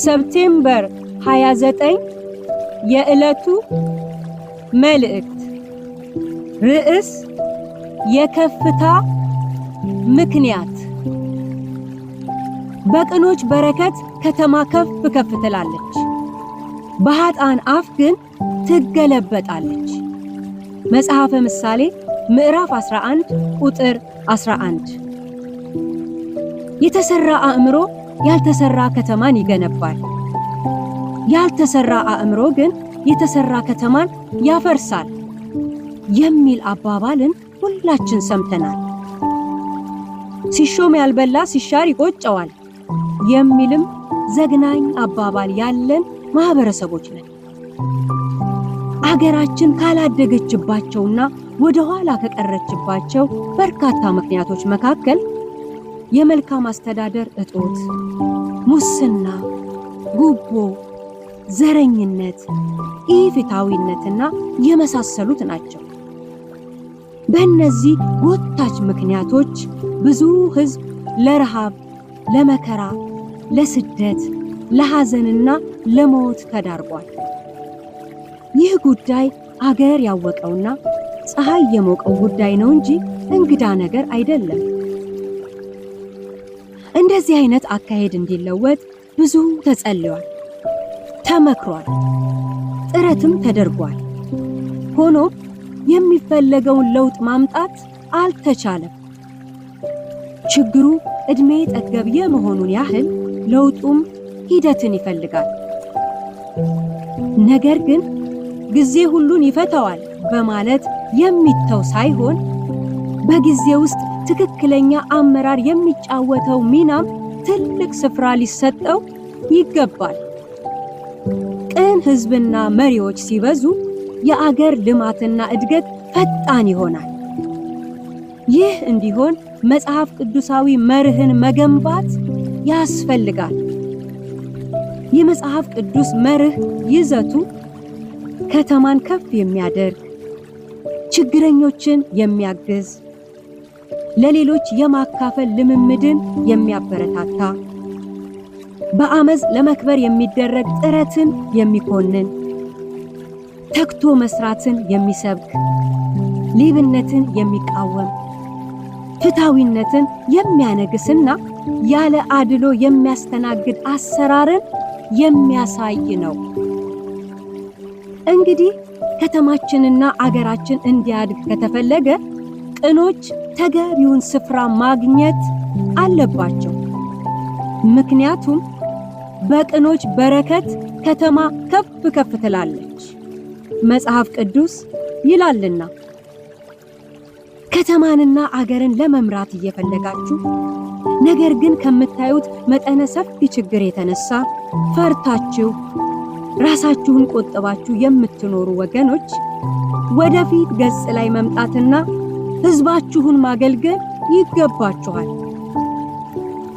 ሰፕቴምበር 29 የዕለቱ መልእክት ርዕስ የከፍታ ምክንያት። በቅኖች በረከት ከተማ ከፍ ከፍ ትላለች፣ በኃጥአን አፍ ግን ትገለበጣለች። መጽሐፈ ምሳሌ ምዕራፍ 11 ቁጥር 11። የተሰራ አእምሮ ያልተሰራ ከተማን ይገነባል፣ ያልተሰራ አእምሮ ግን የተሰራ ከተማን ያፈርሳል የሚል አባባልን ሁላችን ሰምተናል። ሲሾም ያልበላ ሲሻር ይቆጨዋል የሚልም ዘግናኝ አባባል ያለን ማህበረሰቦች ነን። አገራችን ካላደገችባቸውና ወደ ኋላ ከቀረችባቸው በርካታ ምክንያቶች መካከል የመልካም አስተዳደር እጦት፣ ሙስና፣ ጉቦ፣ ዘረኝነት፣ ኢፍትሃዊነትና የመሳሰሉት ናቸው። በእነዚህ ጎታች ምክንያቶች ብዙ ሕዝብ ለረሃብ፣ ለመከራ፣ ለስደት፣ ለሐዘንና ለሞት ተዳርጓል። ይህ ጉዳይ አገር ያወቀውና ፀሐይ የሞቀው ጉዳይ ነው እንጂ እንግዳ ነገር አይደለም። እንደዚህ አይነት አካሄድ እንዲለወጥ ብዙ ተጸልዮአል፣ ተመክሯል፣ ጥረትም ተደርጓል። ሆኖም የሚፈለገውን ለውጥ ማምጣት አልተቻለም። ችግሩ እድሜ ጠገብ የመሆኑን ያህል ለውጡም ሂደትን ይፈልጋል። ነገር ግን ጊዜ ሁሉን ይፈታዋል በማለት የሚተው ሳይሆን በጊዜ ውስጥ ትክክለኛ አመራር የሚጫወተው ሚናም ትልቅ ስፍራ ሊሰጠው ይገባል። ቅን ሕዝብና መሪዎች ሲበዙ የአገር ልማትና እድገት ፈጣን ይሆናል። ይህ እንዲሆን መጽሐፍ ቅዱሳዊ መርህን መገንባት ያስፈልጋል። የመጽሐፍ ቅዱስ መርህ ይዘቱ ከተማን ከፍ የሚያደርግ፣ ችግረኞችን የሚያግዝ፣ ለሌሎች የማካፈል ልምምድን የሚያበረታታ፣ በአመፅ ለመክበር የሚደረግ ጥረትን የሚኮንን፣ ተግቶ መስራትን የሚሰብክ፣ ሌብነትን የሚቃወም፣ ፍትሃዊነትን የሚያነግስና ያለ አድሎ የሚያስተናግድ አሰራርን የሚያሳይ ነው። እንግዲህ ከተማችንና አገራችን እንዲያድግ ከተፈለገ ቅኖች ተገቢውን ስፍራ ማግኘት አለባቸው። ምክንያቱም በቅኖች በረከት ከተማ ከፍ ከፍ ትላለች መጽሐፍ ቅዱስ ይላልና። ከተማንና አገርን ለመምራት እየፈለጋችሁ ነገር ግን ከምታዩት መጠነ ሰፊ ችግር የተነሳ ፈርታችሁ ራሳችሁን ቆጥባችሁ የምትኖሩ ወገኖች ወደፊት ገጽ ላይ መምጣትና ሕዝባችሁን ማገልገል ይገባችኋል።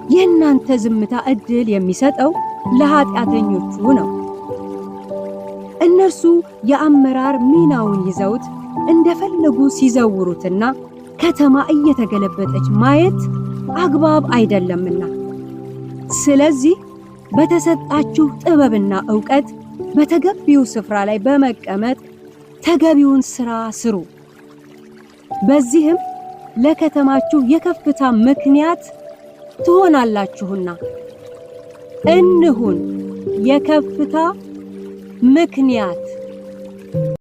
የእናንተ ዝምታ ዕድል የሚሰጠው ለኃጢአተኞቹ ነው። እነርሱ የአመራር ሚናውን ይዘውት እንደፈለጉ ሲዘውሩትና ከተማ እየተገለበጠች ማየት አግባብ አይደለምና፣ ስለዚህ በተሰጣችሁ ጥበብና ዕውቀት በተገቢው ስፍራ ላይ በመቀመጥ ተገቢውን ሥራ ስሩ። በዚህም ለከተማችሁ የከፍታ ምክንያት ትሆናላችሁና እንሁን የከፍታ ምክንያት።